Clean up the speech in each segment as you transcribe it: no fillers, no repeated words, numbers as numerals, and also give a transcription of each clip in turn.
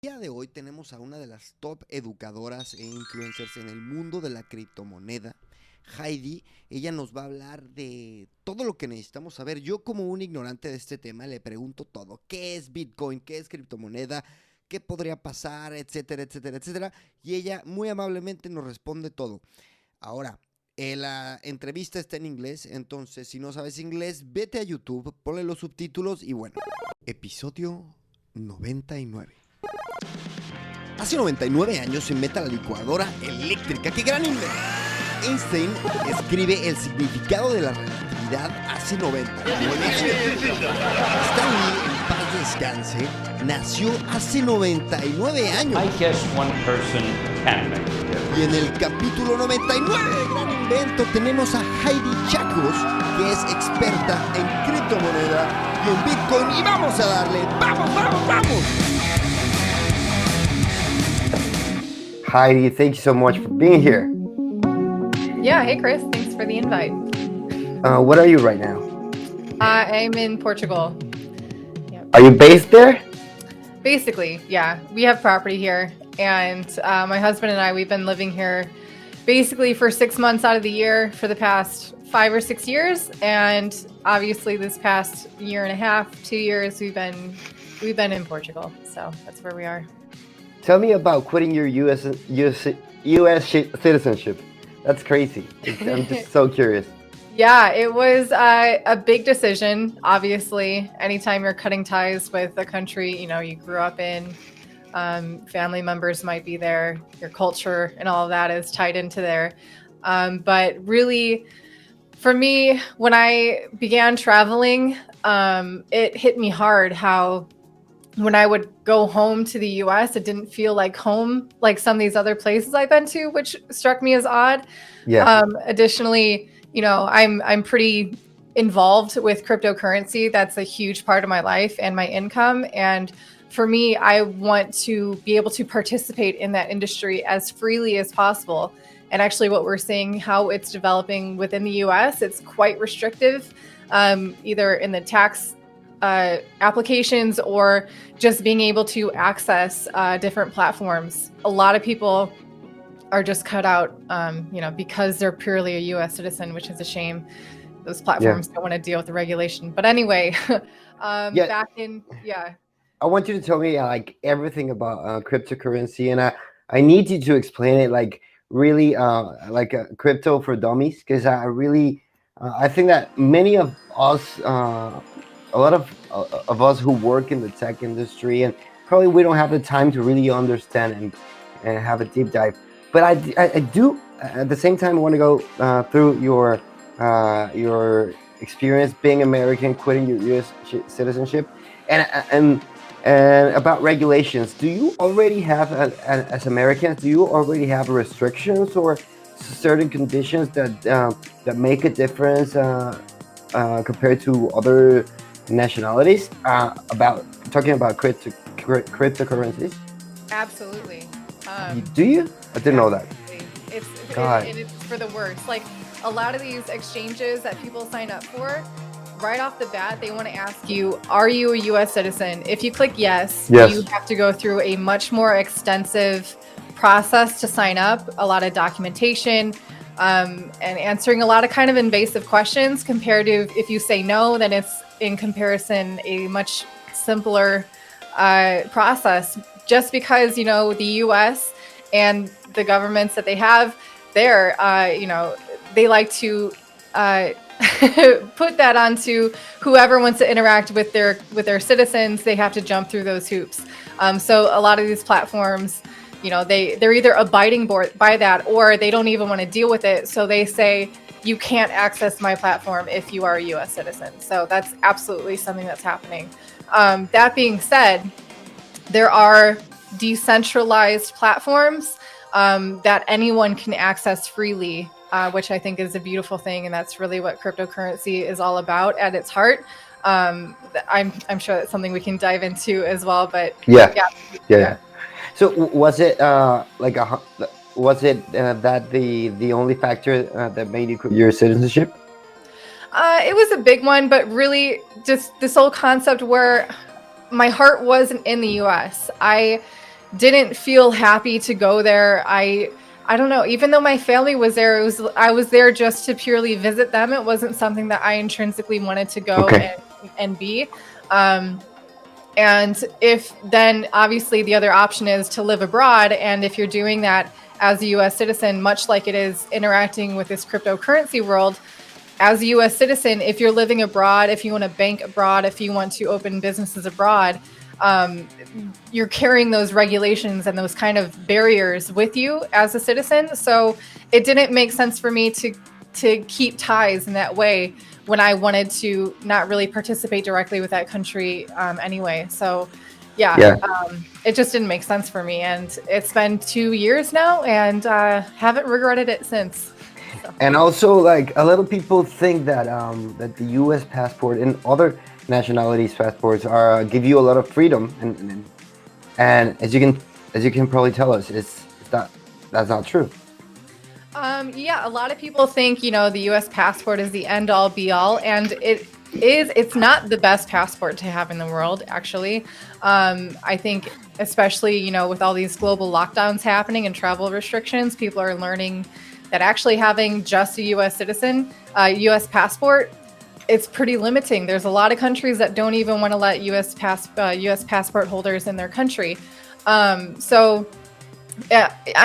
El día de hoy tenemos a una de las top educadoras e influencers en el mundo de la criptomoneda, Heidi. Ella nos va a hablar de todo lo que necesitamos saber. Yo, como un ignorante de este tema, le pregunto todo. ¿Qué es Bitcoin? ¿Qué es criptomoneda? ¿Qué podría pasar? Etcétera, etcétera, etcétera. Y ella muy amablemente nos responde todo. Ahora, la entrevista está en inglés, entonces si no sabes inglés, vete a YouTube, ponle los subtítulos y bueno. Episodio 99. Hace 99 años se inventa la licuadora eléctrica. ¡Qué gran invento! Einstein escribe el significado de la relatividad hace 99 años. Stanley, en paz descanse, nació hace 99 años. I guess one person can make a difference. Y en el capítulo 99 de Gran Invento tenemos a Heid Chakos, que es experta en criptomoneda y en Bitcoin. Y vamos a darle. ¡Vamos, vamos, vamos! Heidi, thank you so much for being here. Yeah, hey Chris, thanks for the invite. What are you right now? I'm in Portugal. Yep. Are you based there? Basically, yeah. We have property here, and my husband and I, we've been living here basically for 6 months out of the year for the past 5 or 6 years, and obviously this past year and a half, 2 years, we've been in Portugal. So that's where we are. Tell me about quitting your U.S. citizenship. That's crazy. I'm just so curious. Yeah, it was a big decision. Obviously, anytime you're cutting ties with a country, you grew up in, family members might be there, your culture and all of that is tied into there. But really, for me, when I began traveling, it hit me hard how when I would go home to the US, it didn't feel like home, like some of these other places I've been to, which struck me as odd. Yeah. Additionally, I'm pretty involved with cryptocurrency. That's a huge part of my life and my income. And for me, I want to be able to participate in that industry as freely as possible. And actually what we're seeing, how it's developing within the US, it's quite restrictive, either in the tax applications or just being able to access different platforms. A lot of people are just cut out, because they're purely a U.S. citizen, which is a shame. Those platforms don't want to deal with the regulation. But anyway, I want you to tell me everything about cryptocurrency, and I need you to explain it really like a crypto for dummies, because I think that many of us, a lot of us who work in the tech industry, and probably we don't have the time to really understand and have a deep dive. But I do at the same time want to go through your experience being American, quitting your U.S. citizenship, and about regulations. Do you already have, as Americans, do you already have restrictions or certain conditions that make a difference compared to other nationalities talking about cryptocurrencies? Absolutely. Do you? I didn't know that. It's for the worst. Like a lot of these exchanges that people sign up for, right off the bat, they want to ask you, are you a U.S. citizen? If you click yes, you have to go through a much more extensive process to sign up, a lot of documentation, and answering a lot of kind of invasive questions compared to if you say no, then it's in comparison a much simpler process. Just because, the U.S. and the governments that they have there, they like to put that onto whoever wants to interact with their citizens. They have to jump through those hoops. So a lot of these platforms, they're either abiding by that or they don't even want to deal with it. So they say, you can't access my platform if you are a U.S. citizen. So that's absolutely something that's happening. That being said, there are decentralized platforms that anyone can access freely, which I think is a beautiful thing. And that's really what cryptocurrency is all about at its heart. I'm sure that's something we can dive into as well. But yeah. So was it was it that the only factor that made you quit your citizenship? It was a big one, but really just this whole concept where my heart wasn't in the U.S. I didn't feel happy to go there. I don't know, even though my family was there, I was there just to purely visit them. It wasn't something that I intrinsically wanted to go and be. And if then obviously the other option is to live abroad. And if you're doing that as a US citizen, much like it is interacting with this cryptocurrency world, as a US citizen, if you're living abroad, if you want to bank abroad, if you want to open businesses abroad, you're carrying those regulations and those kind of barriers with you as a citizen. So it didn't make sense for me to keep ties in that way when I wanted to not really participate directly with that country anyway. So it just didn't make sense for me. And it's been 2 years now, and haven't regretted it since. So. And also, like, a lot of people think that that the U.S. passport and other nationalities passports are give you a lot of freedom, and as you can probably tell us, that's not true. A lot of people think, you know, the U.S. passport is the end all be all, and it's not the best passport to have in the world, actually. I think, especially, you know, with all these global lockdowns happening and travel restrictions, people are learning that actually having just a U.S. citizen, U.S. passport, it's pretty limiting. There's a lot of countries that don't even want to let U.S. passport holders in their country. I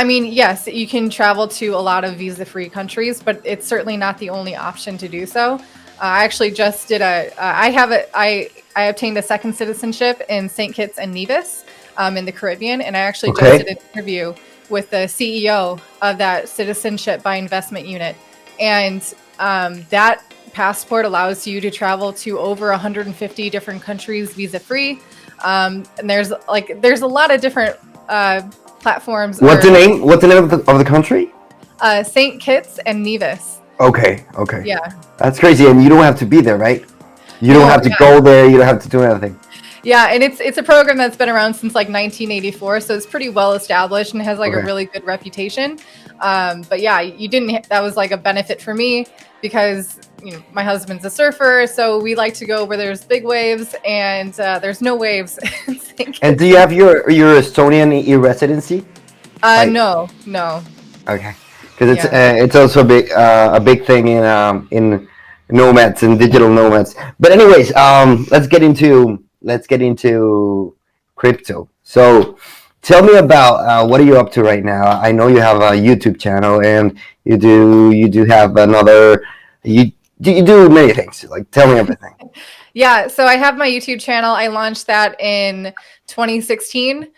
mean, yes, you can travel to a lot of visa-free countries, but it's certainly not the only option to do so. I actually just did I obtained a second citizenship in St. Kitts and Nevis in the Caribbean, and I actually just did an interview with the CEO of that citizenship by investment unit. And that passport allows you to travel to over 150 different countries visa-free. And there's a lot of different platforms. What's the name of the country? St. Kitts and Nevis. Okay. Yeah. That's crazy, and you don't have to be there, right? You don't have to go there. You don't have to do anything. Yeah, and it's a program that's been around since like 1984, so it's pretty well established and has like a really good reputation. But yeah, that was like a benefit for me because, you know, my husband's a surfer, so we like to go where there's big waves, and there's no waves. And do you have your Estonian residency? No. Okay, because it's also a big thing in nomads and digital nomads. But anyways, let's get into crypto. So tell me about what are you up to right now? I know you have a YouTube channel, and you do have another. You do many things. Like, tell me everything. Yeah, so I have my YouTube channel. I launched that in 2016.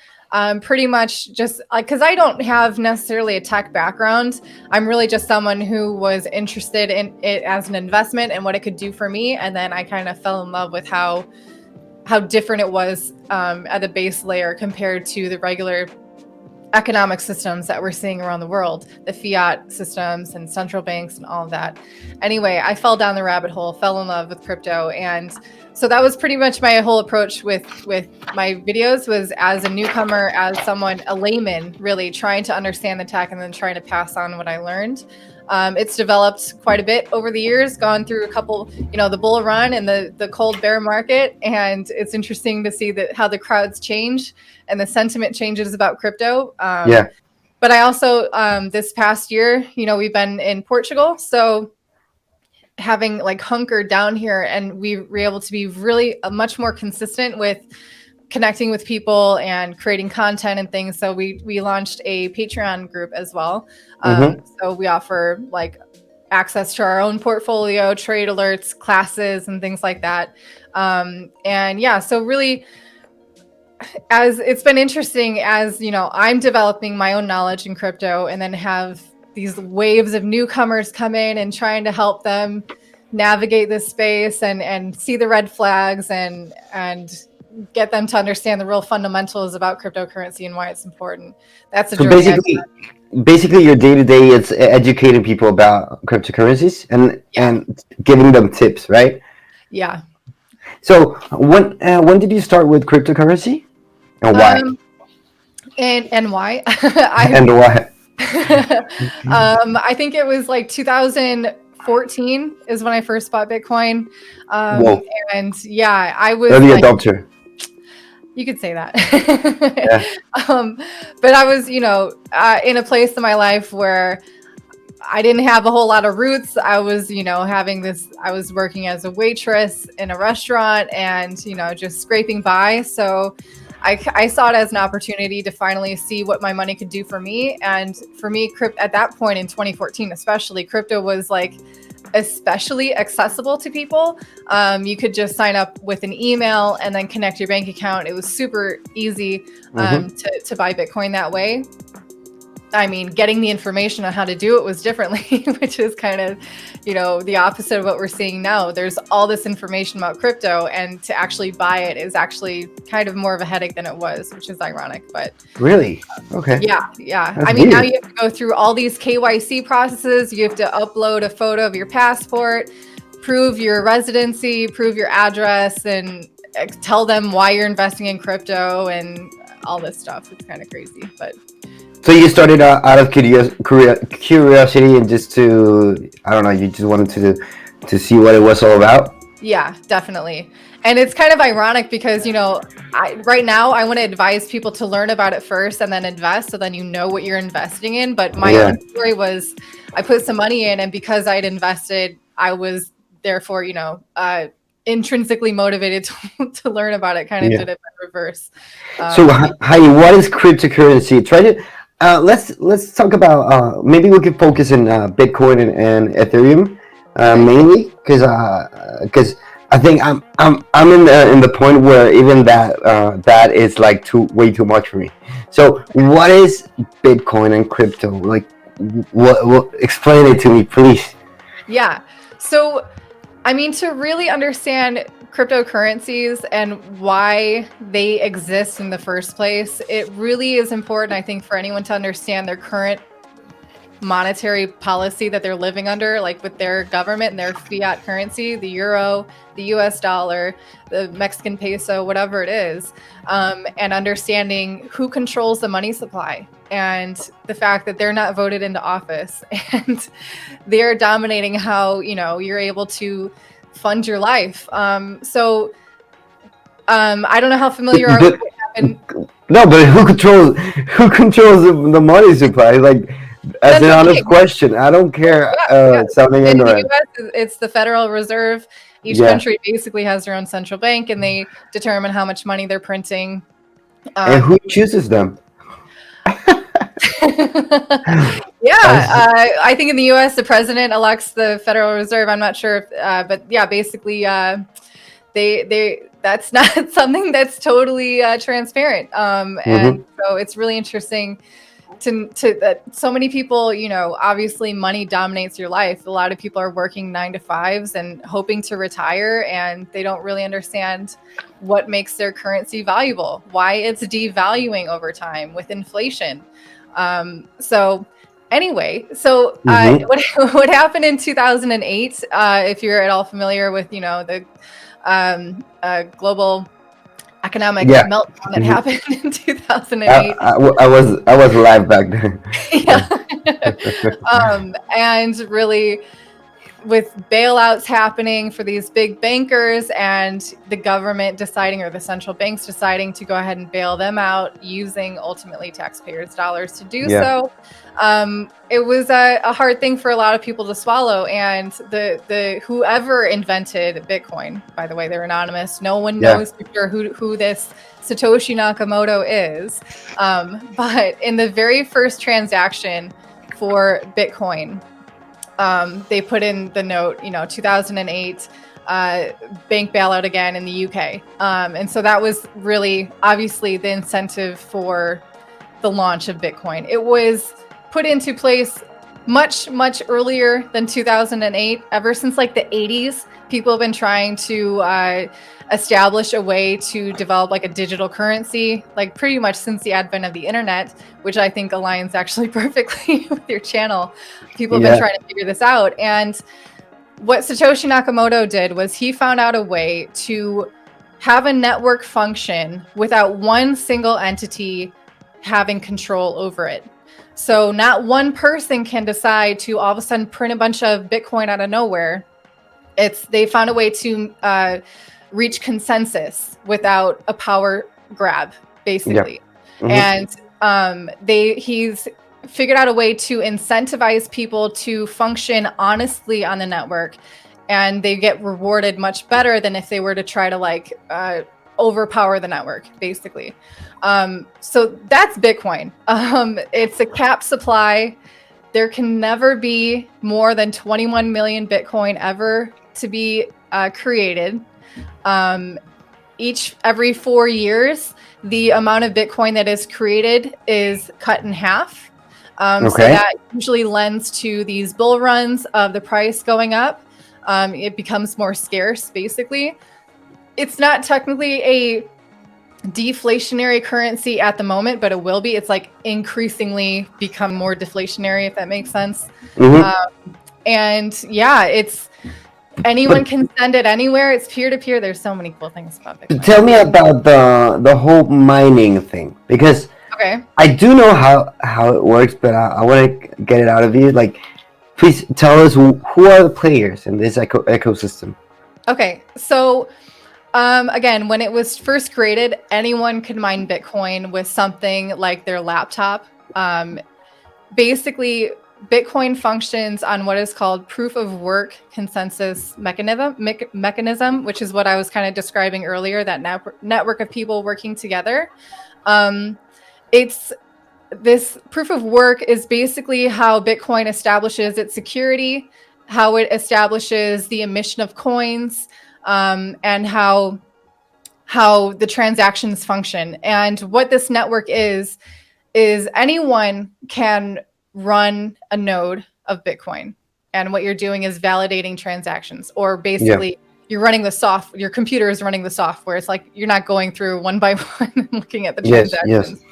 Pretty much just because I don't have necessarily a tech background. I'm really just someone who was interested in it as an investment and what it could do for me. And then I kind of fell in love with how different it was at the base layer compared to the regular economic systems that we're seeing around the world, the fiat systems and central banks and all of that. Anyway, I fell down the rabbit hole, fell in love with crypto. And so that was pretty much my whole approach with my videos, was as a newcomer, as someone, a layman, really trying to understand the tech and then trying to pass on what I learned. It's developed quite a bit over the years, gone through a couple, you know, the bull run and the cold bear market. And it's interesting to see how the crowds change and the sentiment changes about crypto. But I also, this past year, you know, we've been in Portugal. So having like hunkered down here, and we were able to be really much more consistent with connecting with people and creating content and things. So we launched a Patreon group as well. So we offer like access to our own portfolio, trade alerts, classes, and things like that. And yeah, so really, as it's been interesting, as you know, I'm developing my own knowledge in crypto, and then have these waves of newcomers come in and trying to help them navigate this space and see the red flags and get them to understand the real fundamentals about cryptocurrency and why it's important. That's so basically your day-to-day is educating people about cryptocurrencies and giving them tips, right? Yeah. So when did you start with cryptocurrency, and why? And why? And why? I think it was like 2014 is when I first bought Bitcoin. And yeah, I was early adopter. You could say that. Yeah. But I was, in a place in my life where I didn't have a whole lot of roots. I was, I was working as a waitress in a restaurant and, just scraping by. So I saw it as an opportunity to finally see what my money could do for me. And for me, at that point in 2014, especially, crypto was like especially accessible to people. You could just sign up with an email and then connect your bank account. It was super easy to buy Bitcoin that way. I mean, getting the information on how to do it was differently, which is kind of, the opposite of what we're seeing now. There's all this information about crypto, and to actually buy it is actually kind of more of a headache than it was, which is ironic. But really, okay, yeah. That's I mean, weird. now you have to go through all these KYC processes. You have to upload a photo of your passport, prove your residency, prove your address, and tell them why you're investing in crypto and all this stuff. It's kind of crazy, but. So you started out of curiosity and just to, I don't know, you just wanted to see what it was all about? Yeah, definitely. And it's kind of ironic because, right now I want to advise people to learn about it first and then invest, so then you know what you're investing in. But my own story was I put some money in, and because I'd invested, I was therefore, intrinsically motivated to learn about it. Kind of did it in reverse. So Heidi, what is cryptocurrency? Try to let's talk about maybe we could focus on Bitcoin and Ethereum mainly, because I think I'm in the point where even that is like way too much for me. So what is Bitcoin and crypto? Like, what explain it to me, please? Yeah. So I mean, to really understand cryptocurrencies and why they exist in the first place, it really is important, I think, for anyone to understand their current monetary policy that they're living under, like with their government and their fiat currency, the euro, the US dollar, the Mexican peso, whatever it is, and understanding who controls the money supply and the fact that they're not voted into office and they're dominating how, you're able to fund your life. So I don't know how familiar you are with what happened. No, but who controls the money supply? Like, as an honest question, I don't care. Sounding ignorant. In the US, it's the Federal Reserve. Each country basically has their own central bank, and they determine how much money they're printing. And who chooses them? I think in the U.S. the president elects the Federal Reserve. I'm not sure, but yeah, basically, that's not something that's totally transparent. And so it's really interesting to that so many people, obviously money dominates your life. A lot of people are working 9 to 5s and hoping to retire, and they don't really understand what makes their currency valuable, why it's devaluing over time with inflation. Anyway, what happened in 2008, if you're at all familiar with, the global economic meltdown that happened in 2008. I was alive back then. And really, with bailouts happening for these big bankers and the government deciding, or the central banks deciding, to go ahead and bail them out using ultimately taxpayers' dollars to do so. It was a hard thing for a lot of people to swallow. And the whoever invented Bitcoin, by the way, they're anonymous. No one knows for sure who this Satoshi Nakamoto is. But in the very first transaction for Bitcoin, they put in the note, 2008, bank bailout again in the UK. And so that was really obviously the incentive for the launch of Bitcoin. It was put into place much, much earlier than 2008. Ever since like the 80s, people have been trying to establish a way to develop like a digital currency, like pretty much since the advent of the internet, which I think aligns actually perfectly with your channel. People have been trying to figure this out. And what Satoshi Nakamoto did was he found out a way to have a network function without one single entity having control over it. So not one person can decide to all of a sudden print a bunch of Bitcoin out of nowhere. They found a way to reach consensus without a grab, basically. And he's figured out a way to incentivize people to function honestly on the network, and they get rewarded much better than if they were to try to like overpower the network, basically. So that's Bitcoin. It's a capped supply. There can never be more than 21 million Bitcoin ever to be created. Every 4 years, the amount of Bitcoin that is created is cut in half. So that usually lends to these bull runs of the price going up. It becomes more scarce, basically. It's not technically a deflationary currency at the moment, but it will be. It's like increasingly become more deflationary, if that makes sense. And yeah, it's anyone can send it anywhere. It's peer-to-peer. There's so many cool things about Bitcoin. Tell me about the whole mining thing, because I do know how it works, but I want to get it out of you. Like, please tell us who are the players in this ecosystem. Okay, so again, when it was first created, anyone could mine Bitcoin with something like their laptop. Basically, Bitcoin functions on what is called proof of work consensus mechanism, which is what I was kind of describing earlier, that network of people working together. It's this proof of work is basically how Bitcoin establishes its security, how it establishes the emission of coins, and how the transactions function. And what this network is anyone can run a node of Bitcoin. And what you're doing is validating transactions, or basically you're running your computer is running the software. It's like you're not going through one by one and looking at the transactions.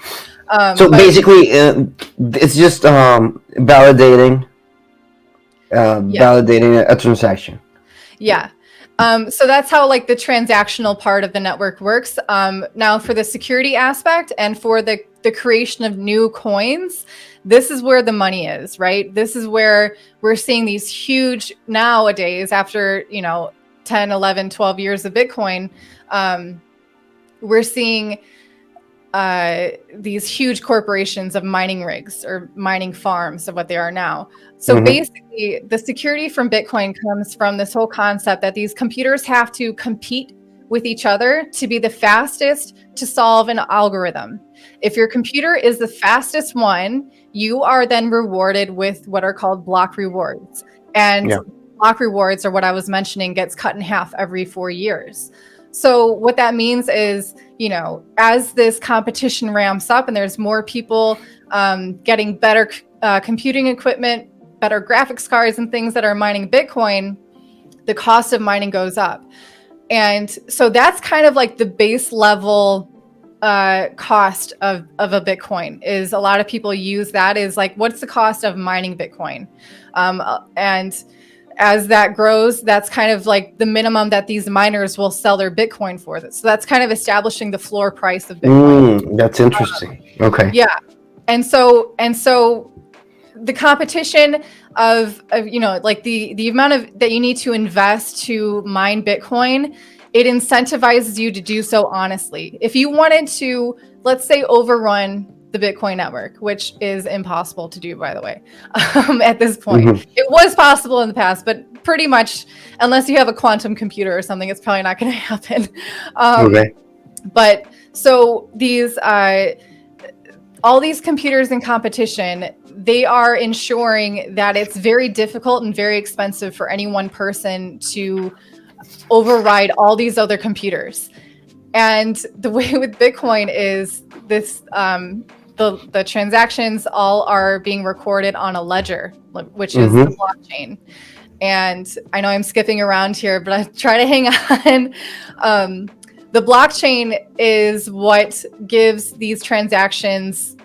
So basically, it's just validating a transaction. Yeah. So that's how like the transactional part of the network works. Now for the security aspect and for the creation of new coins, this is where the money is, right? This is where we're seeing these huge, nowadays, after, 10, 11, 12 years of Bitcoin, we're seeing these huge corporations of mining rigs or mining farms of what they are now. So basically, the security from Bitcoin comes from this whole concept that these computers have to compete with each other to be the fastest to solve an algorithm. If your computer is the fastest one, you are then rewarded with what are called block rewards. And block rewards, or what I was mentioning, gets cut in half every 4 years. So what that means is, as this competition ramps up and there's more people getting better computing equipment, better graphics cards and things that are mining Bitcoin, the cost of mining goes up. And so that's kind of like the base level cost of a Bitcoin. Is a lot of people use that as like, what's the cost of mining Bitcoin? And as that grows, that's kind of like the minimum that these miners will sell their Bitcoin for. So that's kind of establishing the floor price of Bitcoin. That's interesting. Okay. Yeah. And so the competition of like the amount of that you need to invest to mine Bitcoin, it incentivizes you to do so honestly. If you wanted to, let's say, overrun the Bitcoin network, which is impossible to do, by the way, at this point. It was possible in the past, but pretty much, unless you have a quantum computer or something, it's probably not going to happen. But so these, all these computers in competition, they are ensuring that it's very difficult and very expensive for any one person to override all these other computers. And the way with Bitcoin is this, the transactions all are being recorded on a ledger, which is the blockchain. And I know I'm skipping around here, but I try to hang on. The blockchain is what gives these transactions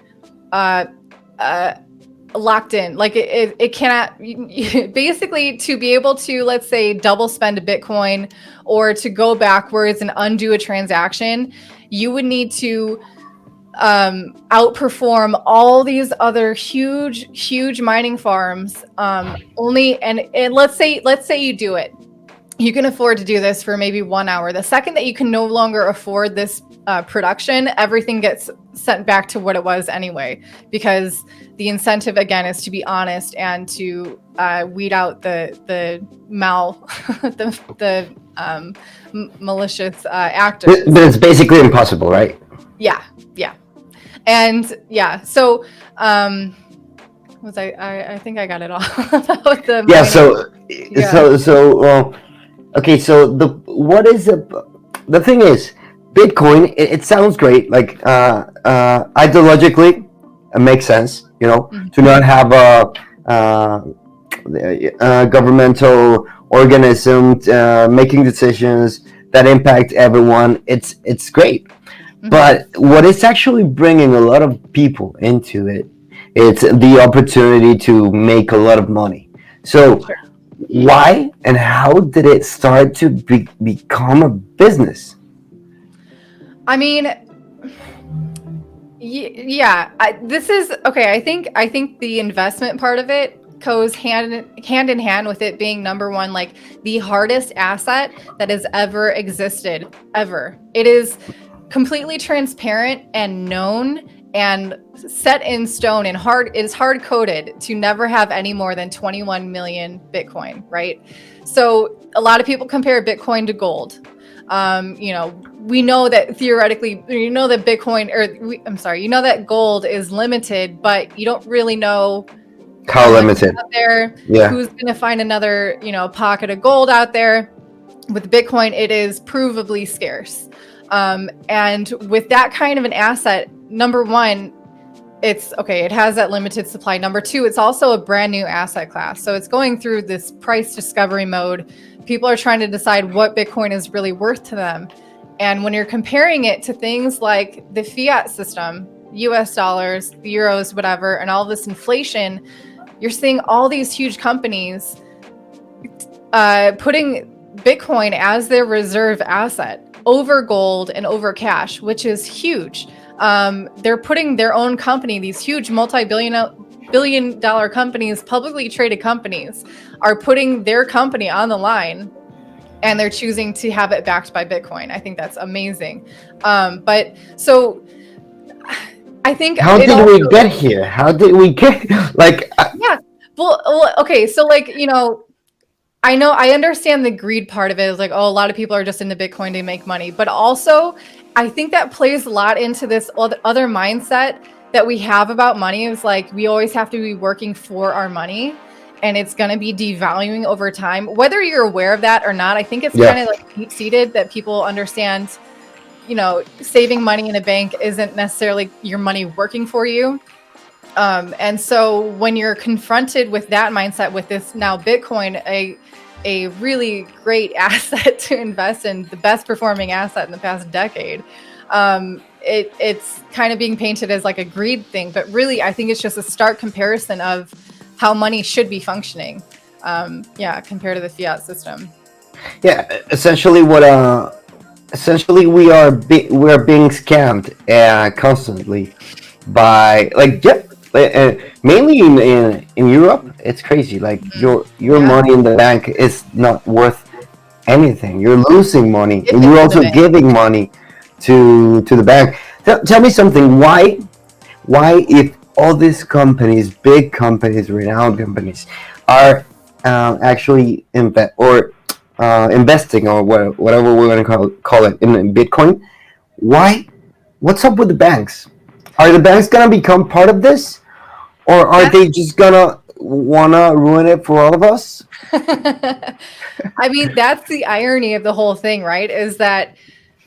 locked in. Like it cannot, basically, to be able to, let's say, double spend a Bitcoin or to go backwards and undo a transaction, you would need to outperform all these other huge mining farms. And let's say you do it. you can afford to do this for maybe 1 hour. The second that you can no longer afford this production, everything gets sent back to what it was anyway, because the incentive again is to be honest and to weed out the malicious actors. But it's basically impossible, right? Yeah. And yeah, so I think I got it all about the okay, so the thing is, Bitcoin, it sounds great, like ideologically it makes sense, you know, to not have a governmental organism making decisions that impact everyone. It's great. But what is actually bringing a lot of people into it, it's the opportunity to make a lot of money. So why and how did it start to become a business? I mean, yeah, this is okay. I think the investment part of it goes hand in hand with it being number one, like the hardest asset that has ever existed, ever. It is completely transparent and known and set in stone and it is hard coded to never have any more than 21 million Bitcoin, right? So a lot of people compare Bitcoin to gold. You know, we know that theoretically, you know that that gold is limited, but you don't really know how limited out there. Yeah. Who's going to find another, pocket of gold out there? With Bitcoin, it is provably scarce. And with that kind of an asset, number one, it has that limited supply. Number two, it's also a brand new asset class. So it's going through this price discovery mode. People are trying to decide what Bitcoin is really worth to them. And when you're comparing it to things like the fiat system, US dollars, the euros, whatever, and all this inflation, you're seeing all these huge companies putting Bitcoin as their reserve asset over gold and over cash, which is huge. They're putting their own company, these huge billion dollar companies, publicly traded companies, are putting their company on the line, and they're choosing to have it backed by Bitcoin. I think that's amazing. But so I think how did we get here? How did we get yeah. Well, okay. So I understand the greed part of it. Is like, a lot of people are just into Bitcoin to make money. But also, I think that plays a lot into this other mindset that we have about money. Is like, we always have to be working for our money, and it's going to be devaluing over time. Whether you're aware of that or not, I think it's kind of like deep-seated that people understand, saving money in a bank isn't necessarily your money working for you. And so when you're confronted with that mindset, with this now Bitcoin, a really great asset to invest in, the best performing asset in the past decade, it's kind of being painted as like a greed thing. But really, I think it's just a stark comparison of how money should be functioning, compared to the fiat system. Yeah, essentially we are being scammed constantly by mainly in Europe. It's crazy. Like your money in the bank is not worth anything. You're losing money, and you're also giving money to the bank. Tell me something. Why if all these companies, big companies, renowned companies, are actually investing or whatever we're going to call it in Bitcoin? Why? What's up with the banks? Are the banks going to become part of this? Or are they just gonna wanna ruin it for all of us? I mean, that's the irony of the whole thing, right? Is that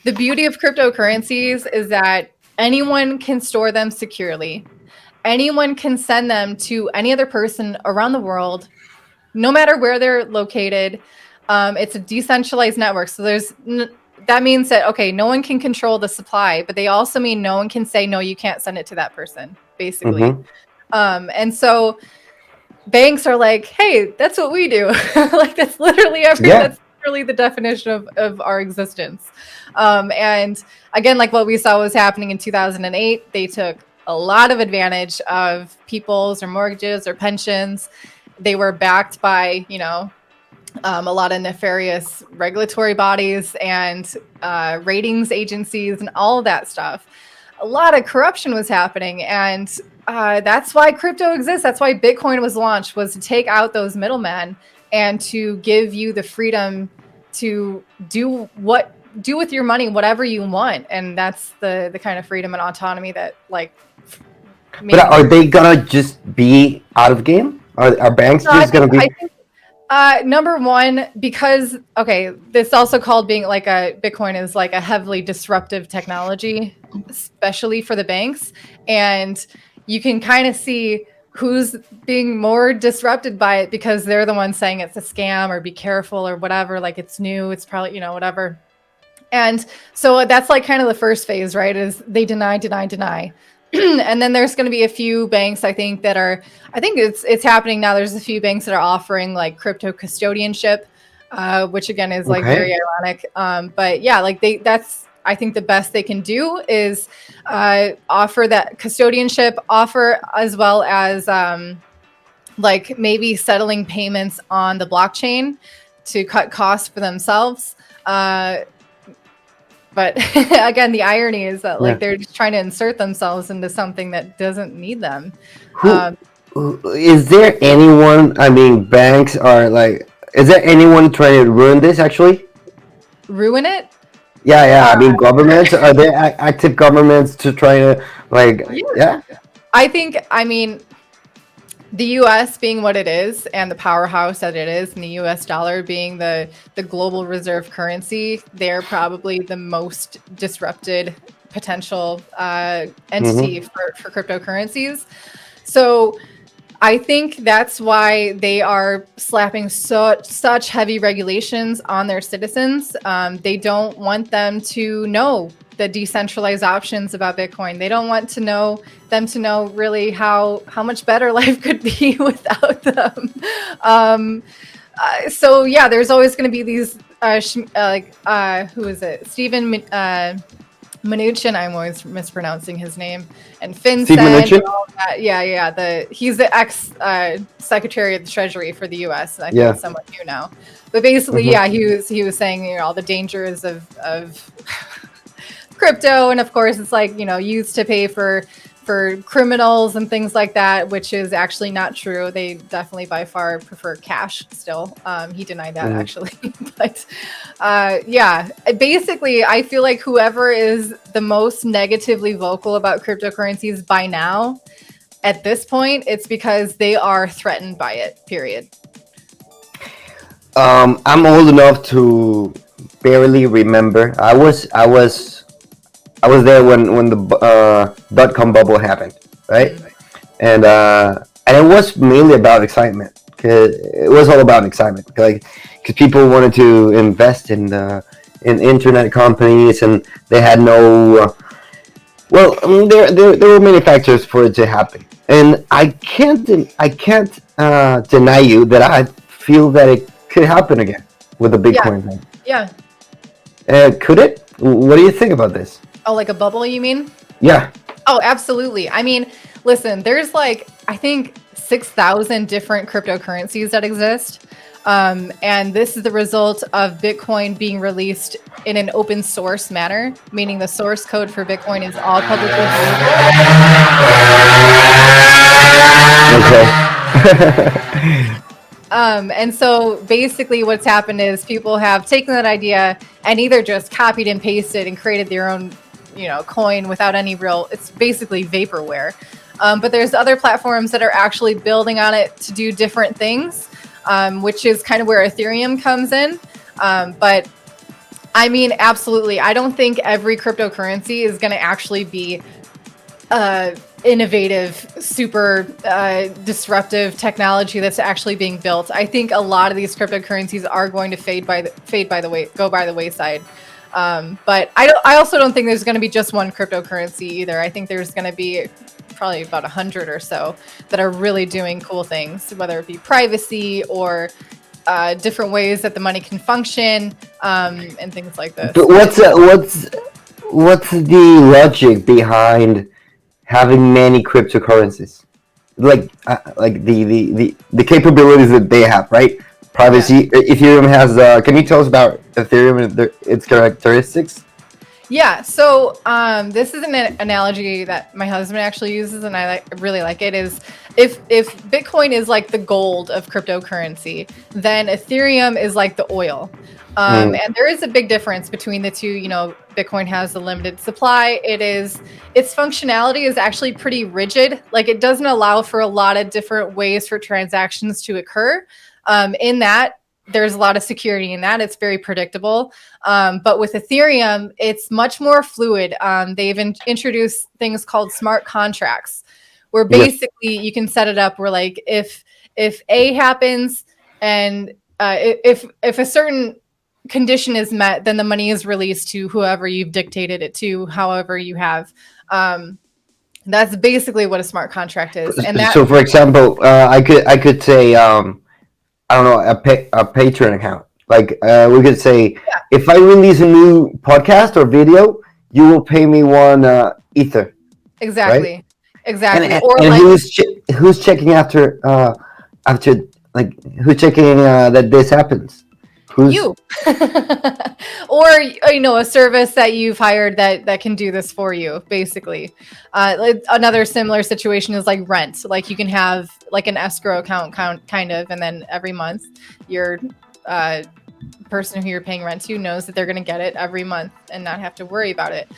the beauty of cryptocurrencies is that anyone can store them securely. Anyone can send them to any other person around the world, no matter where they're located. It's a decentralized network. So that means that, okay, no one can control the supply, but they also mean no one can say, no, you can't send it to that person, basically. And so banks are like, hey, that's what we do. Like, that's literally that's literally the definition of our existence. And again, like what we saw was happening in 2008, they took a lot of advantage of people's or mortgages or pensions. They were backed by, a lot of nefarious regulatory bodies and ratings agencies and all of that stuff. A lot of corruption was happening, and that's why crypto exists. That's why Bitcoin was launched, was to take out those middlemen and to give you the freedom to do with your money whatever you want. And that's the kind of freedom and autonomy that, like, but are they gonna just be out of game? Are banks just gonna be? I think, number one, because this also called being like Bitcoin is like a heavily disruptive technology, especially for the banks, and you can kind of see who's being more disrupted by it because they're the ones saying it's a scam or be careful or whatever, like it's new, it's probably, whatever. And so that's like kind of the first phase, right? Is they deny. And then there's going to be a few banks, I think it's happening now. There's a few banks that are offering like crypto custodianship, which again is like very ironic. But yeah, like that's, I think the best they can do is offer that custodianship offer, as well as like maybe settling payments on the blockchain to cut costs for themselves. But again, the irony is that like they're just trying to insert themselves into something that doesn't need them. Is there anyone? I mean, banks are like. Is there anyone trying to ruin this? Actually, ruin it? Yeah. I mean, governments, are there active governments to try to like? Yeah. I mean, the U.S. being what it is and the powerhouse that it is, and the U.S. dollar being the global reserve currency, they're probably the most disrupted potential entity for cryptocurrencies. So I think that's why they are slapping such heavy regulations on their citizens. They don't want them to know the decentralized options about Bitcoin. They don't want them to know really how much better life could be without them. So yeah, there's always going to be these who is it? Stephen Mnuchin. I'm always mispronouncing his name. And FinCEN. And all that. Yeah. He's the ex Secretary of the Treasury for the U.S. I think it's somewhat new now. But basically, he was saying all the dangers of crypto, and of course it's like used to pay for criminals and things like that, which is actually not true. They definitely by far prefer cash still. He denied that actually. But basically I feel like whoever is the most negatively vocal about cryptocurrencies by now, at this point, it's because they are threatened by it, period. I'm old enough to barely remember. I was there when the .com bubble happened, right? And it was mainly about excitement. It was all about excitement, because people wanted to invest in internet companies, and they had no. There were many factors for it to happen, and I can't deny you that I feel that it could happen again with the Bitcoin thing. Yeah. Could it? What do you think about this? Oh, like a bubble, you mean? Yeah. Oh, absolutely. I mean, listen, there's I think 6,000 different cryptocurrencies that exist. And this is the result of Bitcoin being released in an open source manner, meaning the source code for Bitcoin is all publicly available. Okay. And so basically what's happened is people have taken that idea and either just copied and pasted and created their own, coin without any real, it's basically vaporware. But there's other platforms that are actually building on it to do different things, which is kind of where Ethereum comes in. But I mean, absolutely. I don't think every cryptocurrency is going to actually be innovative, super disruptive technology that's actually being built. I think a lot of these cryptocurrencies are going to go by the wayside. But I also don't think there's going to be just one cryptocurrency either. I think there's going to be probably about 100 or so that are really doing cool things, whether it be privacy or different ways that the money can function, and things like this. But what's the logic behind having many cryptocurrencies? Like the capabilities that they have, right? privacy. Ethereum has. Can you tell us about Ethereum and its characteristics? Yeah, so this is an analogy that my husband actually uses, and I really like it. Is if Bitcoin is like the gold of cryptocurrency, then Ethereum is like the oil. And there is a big difference between the two. You know, Bitcoin has a limited supply. Its functionality is actually pretty rigid. Like, it doesn't allow for a lot of different ways for transactions to occur. In that, there's a lot of security in that. It's very predictable. But with Ethereum, it's much more fluid. They've introduced things called smart contracts, where basically you can set it up where, like, if A happens and if a certain condition is met, then the money is released to whoever you've dictated it to, however you have. That's basically what a smart contract is. And so, for example, I could say, I don't know, a Patreon account. Like, we could say, if I release a new podcast or video, you will pay me one Ether. Exactly. Right? Exactly. And like, who's checking after like, who's checking that this happens? You. Or, you know, a service that you've hired that can do this for you, basically. Another similar situation is like rent. Like, you can have like an escrow account kind of, and then every month your person who you're paying rent to knows that they're going to get it every month and not have to worry about it.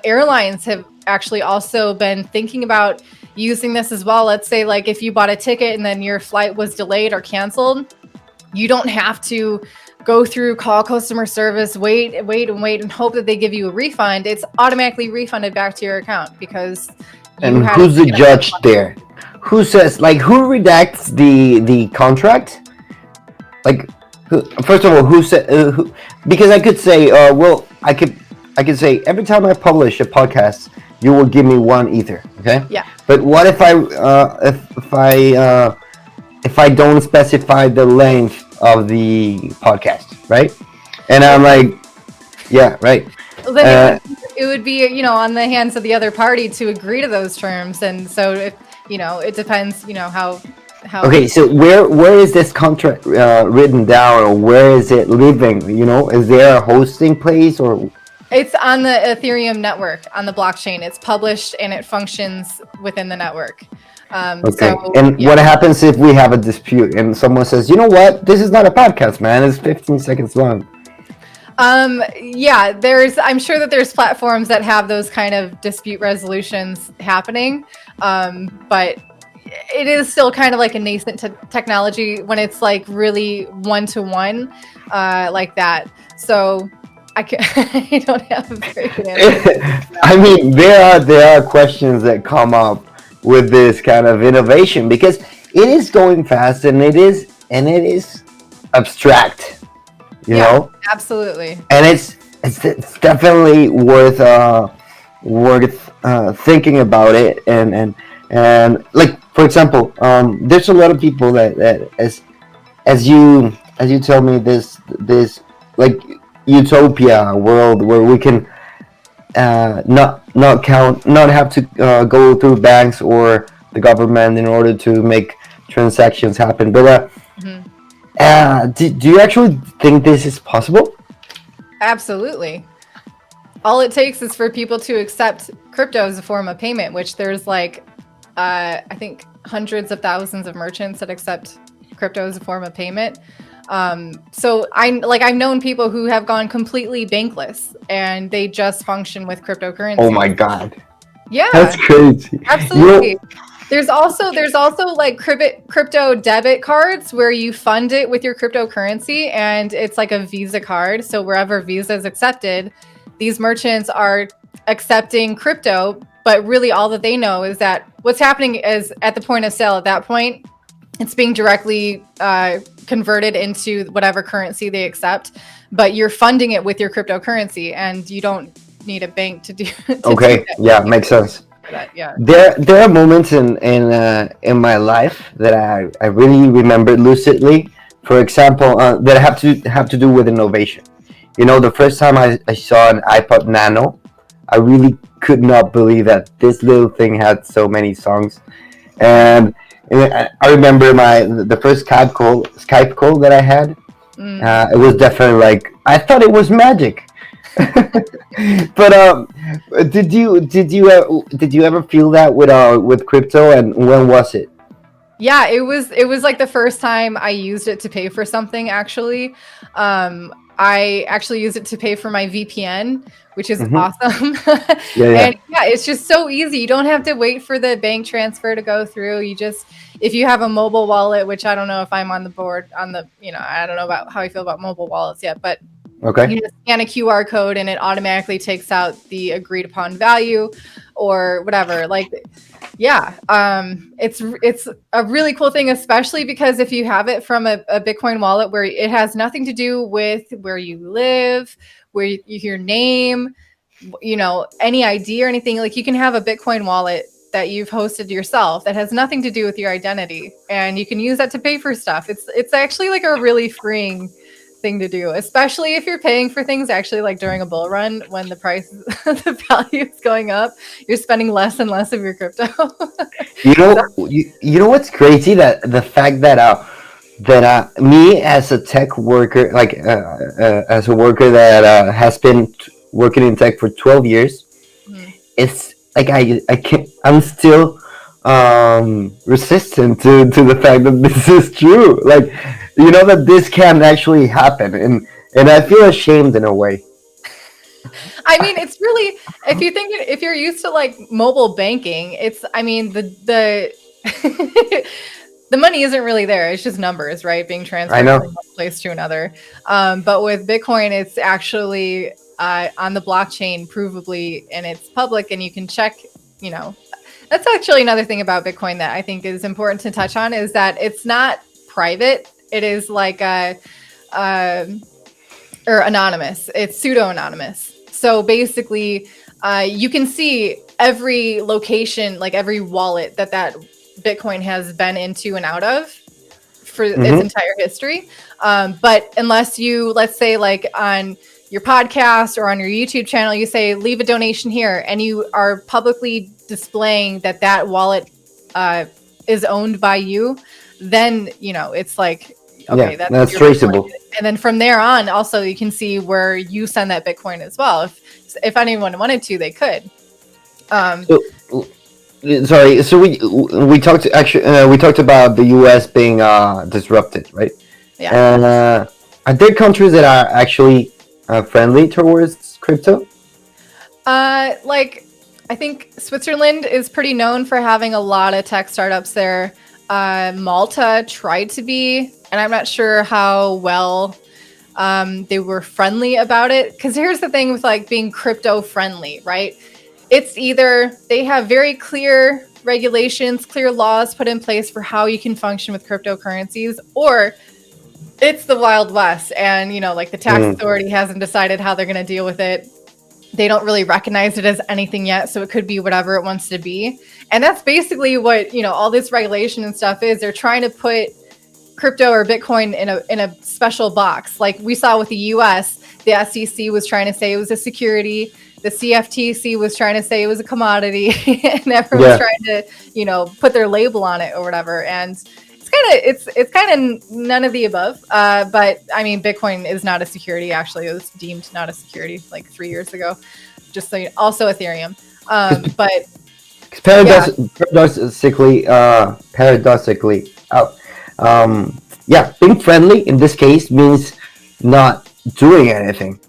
Airlines have actually also been thinking about using this as well. Let's say, like, if you bought a ticket and then your flight was delayed or canceled, you don't have to go through, call customer service, wait and hope that they give you a refund. It's automatically refunded back to your account because and who's the judge there? Who says, like, who redacts the contract? Like, first of all, who said? Because I could say, well, I could say every time I publish a podcast, you will give me one Ether. Okay. Yeah. But what if I don't specify the length of the podcast, right? And I'm like, yeah, right. Well, then it would be, you know, on the hands of the other party to agree to those terms, and so it depends, you know, how. Okay, so where is this contract written down, or where is it living? You know, is there a hosting place, or? It's on the Ethereum network, on the blockchain. It's published and it functions within the network. Okay. What happens if we have a dispute and someone says, you know what, this is not a podcast, man, it's 15 seconds long? Yeah, I'm sure that there's platforms that have those kind of dispute resolutions happening. But it is still kind of like a nascent technology when it's like really one-to-one like that. So I don't have a very good answer. I mean, there are questions that come up with this kind of innovation because it is going fast and it is abstract, you know. Absolutely. And it's definitely worth thinking about it and like, for example, there's a lot of people that as you tell me this like utopia world where we can not have to go through banks or the government in order to make transactions happen. But do you actually think this is possible? Absolutely. All it takes is for people to accept crypto as a form of payment, which there's like I think hundreds of thousands of merchants that accept crypto as a form of payment. So I've known people who have gone completely bankless and they just function with cryptocurrency. Oh my God. Yeah. That's crazy. Absolutely. There's also like crypto debit cards where you fund it with your cryptocurrency and it's like a Visa card. So wherever Visa is accepted, these merchants are accepting crypto, but really all that they know is that what's happening is at the point of sale at that point, it's being directly converted into whatever currency they accept, but you're funding it with your cryptocurrency and you don't need a bank to do okay. Yeah, makes sense. Yeah. There are moments in my life that I really remember lucidly. For example, that have to do with innovation. You know, the first time I saw an iPod Nano, I really could not believe that this little thing had so many songs. And And I remember the first Skype call that I had. It was definitely like, I thought it was magic. But did you ever feel that with crypto, and when was it? Yeah, it was like the first time I used it to pay for something, actually. I actually used it to pay for my VPN, which is awesome. And yeah, it's just so easy. You don't have to wait for the bank transfer to go through. You just, if you have a mobile wallet, which I don't know if I'm on the board on the, I don't know about how I feel about mobile wallets yet, but you just scan a QR code and it automatically takes out the agreed upon value or whatever. Like, yeah, it's a really cool thing, especially because if you have it from a Bitcoin wallet where it has nothing to do with where you live, your name, any ID or anything. Like, you can have a Bitcoin wallet that you've hosted yourself that has nothing to do with your identity, and you can use that to pay for stuff. It's actually like a really freeing thing to do, especially if you're paying for things actually like during a bull run when the price, the value is going up, you're spending less and less of your crypto. You know what's crazy? That the fact that me as a tech worker, like as a worker that has been working in tech for 12 years, it's like I'm still resistant to the fact that this is true. Like, that this can actually happen, and I feel ashamed in a way. I mean, it's really, if you're used to like mobile banking, the the money isn't really there. It's just numbers, right? Being transferred from one place to another. But with Bitcoin, it's actually on the blockchain provably, and it's public, and you can check, that's actually another thing about Bitcoin that I think is important to touch on, is that it's not private. It is like or anonymous. It's pseudo-anonymous. So basically, you can see every location, like every wallet that Bitcoin has been into and out of for its entire history. But unless you, let's say like on your podcast or on your YouTube channel, you say, leave a donation here, and you are publicly displaying that wallet is owned by you, then, it's like, okay, that's traceable. And then from there on, also, you can see where you send that Bitcoin as well. If anyone wanted to, they could. So we talked about the U.S. being disrupted, right? Yeah. And are there countries that are actually friendly towards crypto? Like, I think Switzerland is pretty known for having a lot of tech startups there. Malta tried to be, and I'm not sure how well they were friendly about it. Because here's the thing with like being crypto friendly, right? It's either they have very clear regulations, clear laws put in place for how you can function with cryptocurrencies, or it's the Wild West, and like the tax authority hasn't decided how they're going to deal with it. They don't really recognize it as anything yet, so it could be whatever it wants to be. And that's basically what all this regulation and stuff is. They're trying to put crypto or Bitcoin in a special box. Like we saw with the U.S., the SEC was trying to say it was a security. The CFTC was trying to say it was a commodity, and everyone's trying to put their label on it or whatever. And it's kind of none of the above. But I mean, Bitcoin is not a security. Actually, it was deemed not a security like 3 years ago. Just so also Ethereum. But paradoxically, being friendly in this case means not doing anything,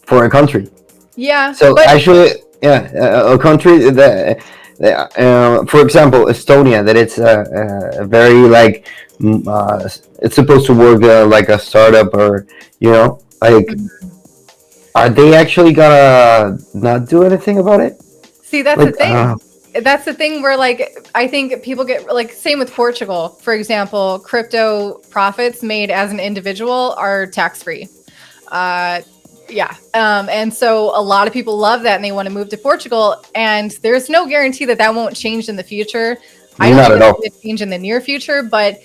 for a country. Yeah. So actually, a country that. For example, Estonia, that it's a very like it's supposed to work like a startup, or like, are they actually gonna not do anything about it? See, that's the thing. That's the thing where like I think people get like, same with Portugal, for example, crypto profits made as an individual are tax free. And so a lot of people love that, and they want to move to Portugal, and there's no guarantee that won't change in the future. I don't think it's going to change in the near future, but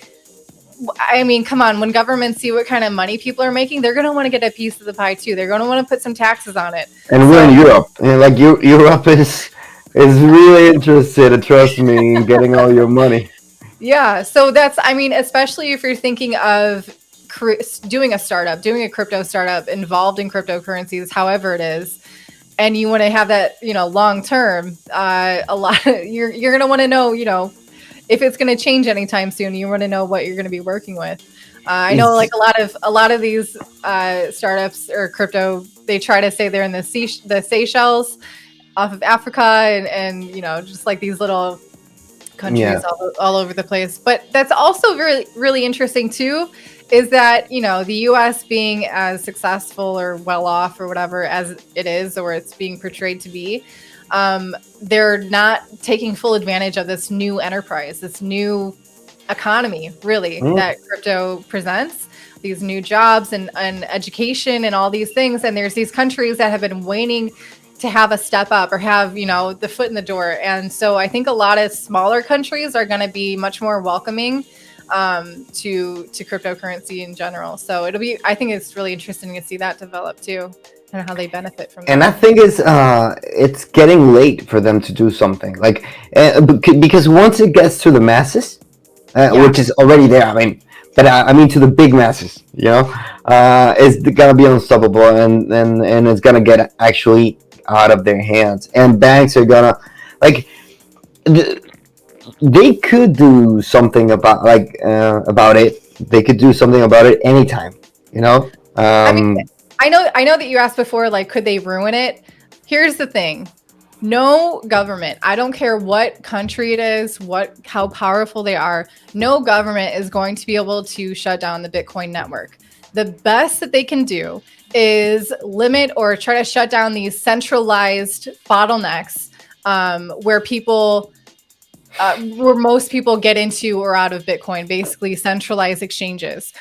I mean, come on, when governments see what kind of money people are making, they're going to want to get a piece of the pie too. They're going to want to put some taxes on it. And we're in Europe, and Europe is really interested, trust me, in getting all your money. Yeah. So that's, I mean, especially if you're thinking of doing a startup, doing a crypto startup involved in cryptocurrencies, however it is, and you want to have that, long term, a lot, you're going to want to know, if it's going to change anytime soon. You want to know what you're going to be working with. I know, like a lot of these startups or crypto, they try to say they're in the Seychelles off of Africa, and just like these little countries all over the place. But that's also really, really interesting too, is that, the US being as successful or well off or whatever as it is, or it's being portrayed to be, they're not taking full advantage of this new enterprise, this new economy, really, that crypto presents, these new jobs and education and all these things. And there's these countries that have been waiting to have a step up or have, the foot in the door. And so I think a lot of smaller countries are going to be much more welcoming to cryptocurrency in general. So I think it's really interesting to see that develop too, and how they benefit from that. And I think it's getting late for them to do something, like because once it gets to the masses, which is already there, but I mean to the big masses, it's gonna be unstoppable, and it's gonna get actually out of their hands, and banks are gonna, like, they could do something about it. They could do something about it anytime, I know that you asked before, like, could they ruin it? Here's the thing. No government, I don't care what country it is, how powerful they are, no government is going to be able to shut down the Bitcoin network. The best that they can do is limit or try to shut down these centralized bottlenecks, where most people get into or out of Bitcoin, basically centralized exchanges.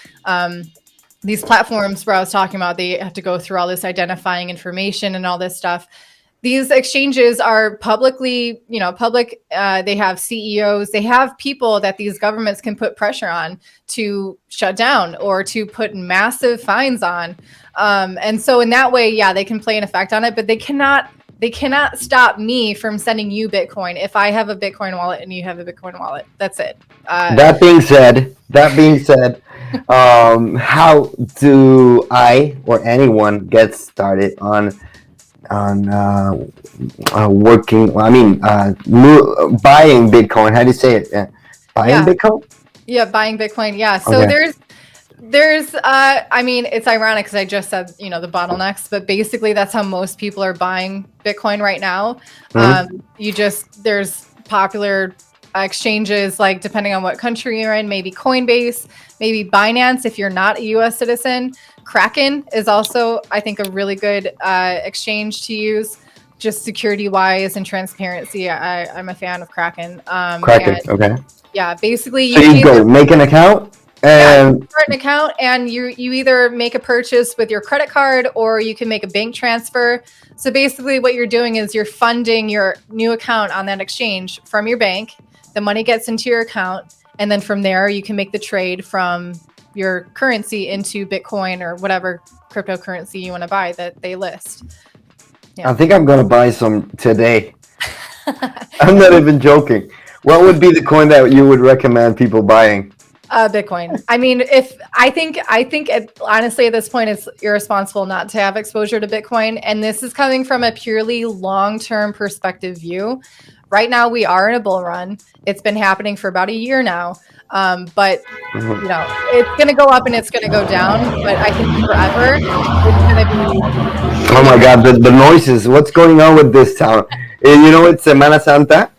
These platforms where I was talking about, they have to go through all this identifying information and all this stuff. These exchanges are publicly, public. They have CEOs. They have people that these governments can put pressure on to shut down or to put massive fines on. And so in that way, they can play an effect on it, but they cannot stop me from sending you Bitcoin if I have a Bitcoin wallet and you have a Bitcoin wallet. That's it. That being said, how do I or anyone get started on working? Buying Bitcoin. How do you say it? Buying Bitcoin? Yeah, buying Bitcoin. Yeah. So there's it's ironic because I just said, the bottlenecks, but basically that's how most people are buying Bitcoin right now. There's popular exchanges, like, depending on what country you're in, maybe Coinbase, maybe Binance if you're not a US citizen. Kraken is also, I think, a really good exchange to use, just security wise and transparency. I'm a fan of Kraken. Okay. Yeah, basically so you go make an account and start an account, and you either make a purchase with your credit card or you can make a bank transfer. So basically what you're doing is you're funding your new account on that exchange from your bank. The money gets into your account, and then from there you can make the trade from your currency into Bitcoin or whatever cryptocurrency you want to buy that they list. Yeah. I think I'm going to buy some today. I'm not even joking. What would be the coin that you would recommend people buying? Bitcoin. Honestly, at this point, it's irresponsible not to have exposure to Bitcoin. And this is coming from a purely long-term perspective view. Right now, we are in a bull run. It's been happening for about a year now. But it's going to go up and it's going to go down. But I think forever, it's going to be. Oh my God, the noises! What's going on with this town? It's Semana Santa.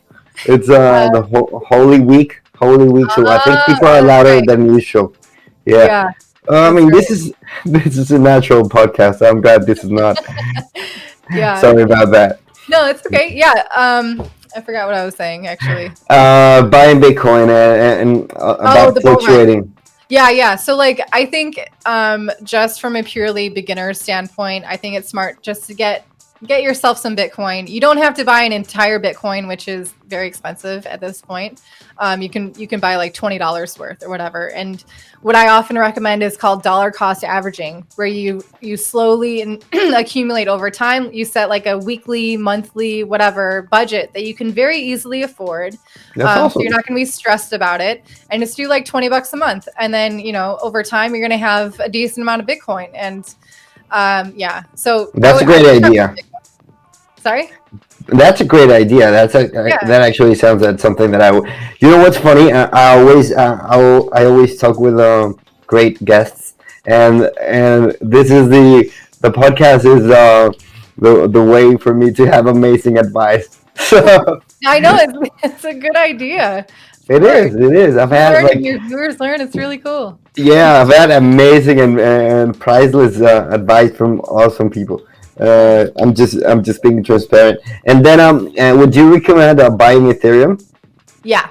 It's the Holy Week. So I think people are louder than usual. Yeah. This is a natural podcast. I'm glad this is not. Yeah. Sorry about that. No, it's okay. Yeah. I forgot what I was saying, actually. Buying Bitcoin and about fluctuating. Yeah. So, I think just from a purely beginner standpoint, I think it's smart just to get get yourself some Bitcoin. You don't have to buy an entire Bitcoin, which is very expensive at this point. You can buy like $20 worth or whatever. And what I often recommend is called dollar cost averaging, where you slowly accumulate over time. You set like a weekly, monthly, whatever budget that you can very easily afford. That's awesome. So you're not going to be stressed about it, and just do like $20 a month. And then, over time, you're going to have a decent amount of Bitcoin. And so that's a great idea. Sorry? That's a great idea. That actually sounds like something that you know what's funny? I always talk with great guests, and this is the podcast is the way for me to have amazing advice. So I know it's a good idea. It is. I've had your viewers learn. It's really cool. Yeah, I've had amazing and priceless advice from awesome people. I'm just being transparent. And then would you recommend buying Ethereum? Yeah,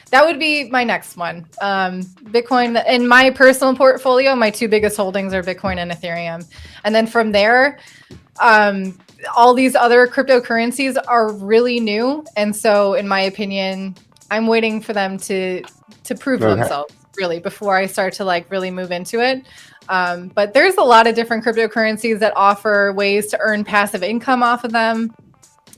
that would be my next one. Bitcoin in my personal portfolio, my two biggest holdings are Bitcoin and Ethereum. And then from there, all these other cryptocurrencies are really new. And so in my opinion, I'm waiting for them to prove themselves really before I start to like really move into it. But there's a lot of different cryptocurrencies that offer ways to earn passive income off of them.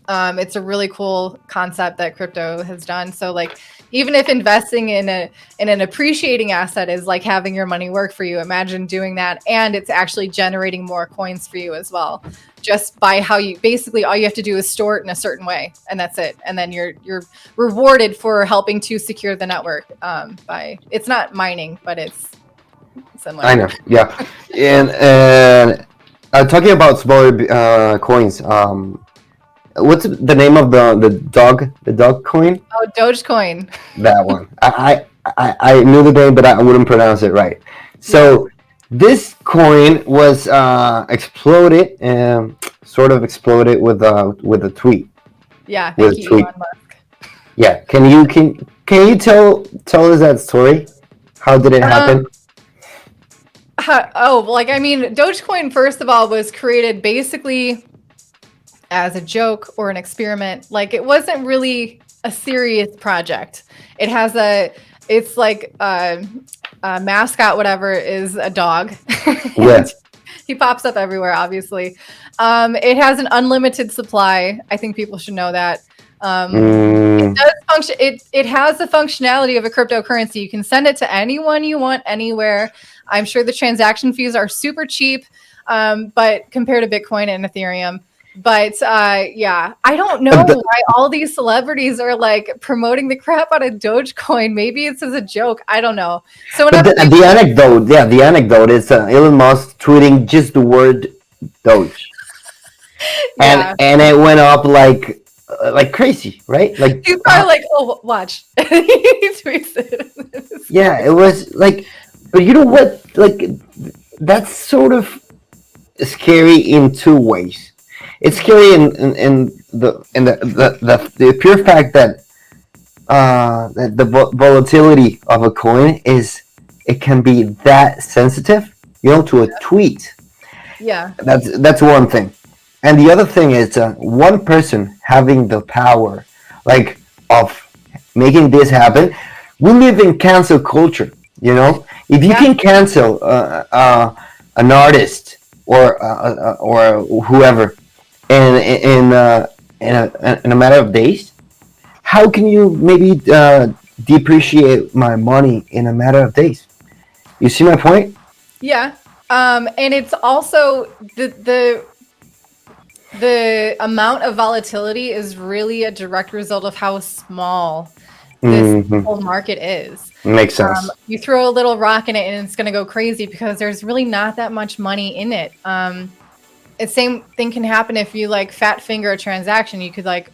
It's a really cool concept that crypto has done. So like, even if investing in an appreciating asset is like having your money work for you, imagine doing that. And it's actually generating more coins for you as well. Just by how you basically all you have to do is store it in a certain way, and that's it. And then you're rewarded for helping to secure the network. It's not mining, but it's similar. I know, yeah. And talking about smaller coins, what's the name of the dog coin? Oh, Dogecoin. That one. I knew the name, but I wouldn't pronounce it right. So this coin was exploded and sort of exploded with a tweet. Yeah, thank you, Elon Musk. Yeah, can you tell us that story? How did it happen? Dogecoin first of all was created basically as a joke or an experiment. Like, it wasn't really a serious project. It's like a mascot, whatever, is a dog. Yeah. He pops up everywhere, obviously. It has an unlimited supply. I think people should know that. It does function. It has the functionality of a cryptocurrency. You can send it to anyone you want, anywhere. I'm sure the transaction fees are super cheap, but compared to Bitcoin and Ethereum. But I don't know why all these celebrities are like promoting the crap out of Dogecoin. Maybe it's as a joke. I don't know. So the anecdote is Elon Musk tweeting just the word Doge, and it went up like crazy, right? Like he's probably like, oh, watch. He tweets it. Yeah, it was like, but you know what? Like, that's sort of scary in two ways. It's scary in the pure fact that the volatility of a coin is, it can be that sensitive, to a tweet. Yeah. That's one thing. And the other thing is one person having the power, like, of making this happen. We live in cancel culture, If you can cancel an artist or whoever in a matter of days, how can you maybe depreciate my money in a matter of days? You see my point? Yeah. And it's also the amount of volatility is really a direct result of how small this whole market is. Makes sense. You throw a little rock in it and it's going to go crazy because there's really not that much money in it. The same thing can happen if you like fat finger a transaction. You could like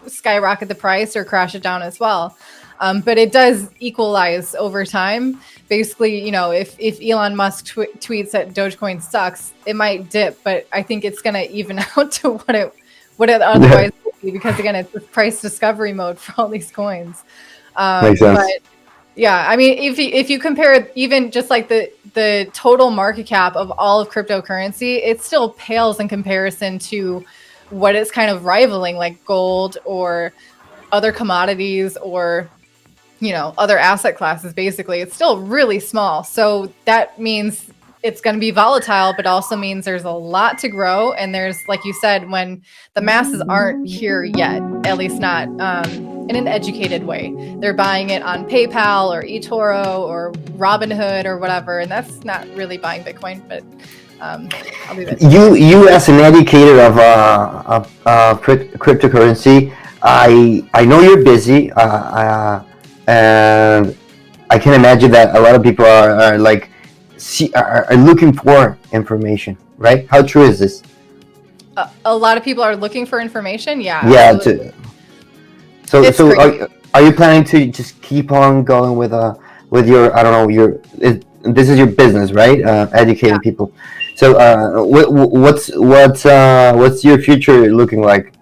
skyrocket the price or crash it down as well. But it does equalize over time. Basically, if Elon Musk tweets that Dogecoin sucks, it might dip, but I think it's going to even out to what it otherwise would be, because again, it's the price discovery mode for all these coins. Makes sense. But yeah, I mean, if you compare even just like the total market cap of all of cryptocurrency, it still pales in comparison to what it's kind of rivaling, like gold or other commodities or, you know, other asset classes, basically. It's still really small. So that means it's going to be volatile, but also means there's a lot to grow. And there's, like you said, when the masses aren't here yet, at least not in an educated way. They're buying it on PayPal or eToro or Robinhood or whatever. And that's not really buying Bitcoin, but I'll leave it. You as an educator of cryptocurrency, I know you're busy, and I can imagine that a lot of people are looking for information, right? How true is this? A lot of people are looking for information. Yeah. Yeah. So are you planning to just keep on going with your, I don't know, this is your business, right? Educating people. So what's your future looking like?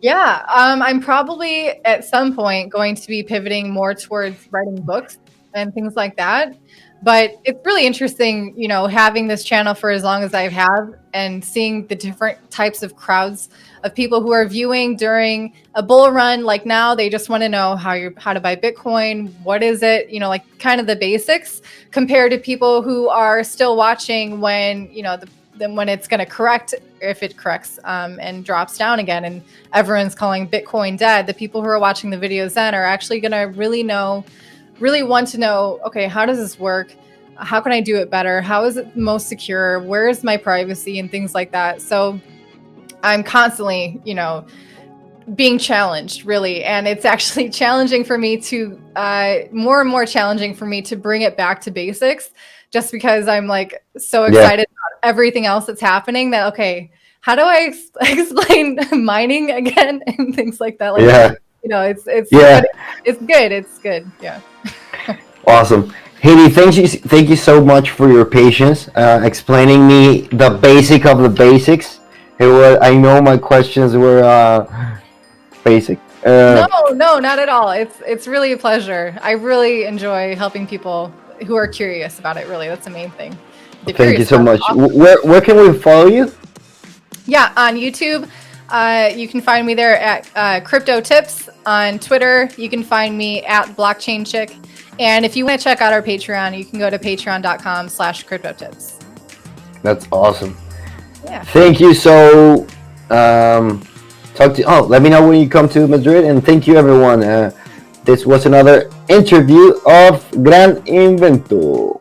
Yeah, I'm probably at some point going to be pivoting more towards writing books and things like that. But it's really interesting, you know, having this channel for as long as I have and seeing the different types of crowds of people who are viewing during a bull run. Like now, they just want to know how to buy Bitcoin. What is it? You know, like kind of the basics compared to people who are still watching when, you know, when it's going to correct, if it corrects and drops down again and everyone's calling Bitcoin dead. The people who are watching the videos then are actually going to really want to know, okay, how does this work? How can I do it better? How is it most secure? Where is my privacy and things like that? So I'm constantly, you know, being challenged, really. And it's actually challenging for me to, more and more challenging for me to bring it back to basics, just because I'm like so excited about everything else that's happening that, okay, how do I explain mining again and things like that? Like, you know, it's good. It's good. Yeah. Awesome. Heidi, thank you so much for your patience, explaining me the basic of the basics. I know my questions were basic. No, not at all. It's really a pleasure. I really enjoy helping people who are curious about it. Really, that's the main thing. Thank you so much. Awesome. Where can we follow you? Yeah, on YouTube. You can find me there at Cryptotips. On Twitter, you can find me at Blockchain Chick. And if you want to check out our Patreon, you can go to patreon.com/Cryptotips. That's awesome. Yeah. Thank you. So, let me know when you come to Madrid, and thank you, everyone. This was another interview of Gran Invento.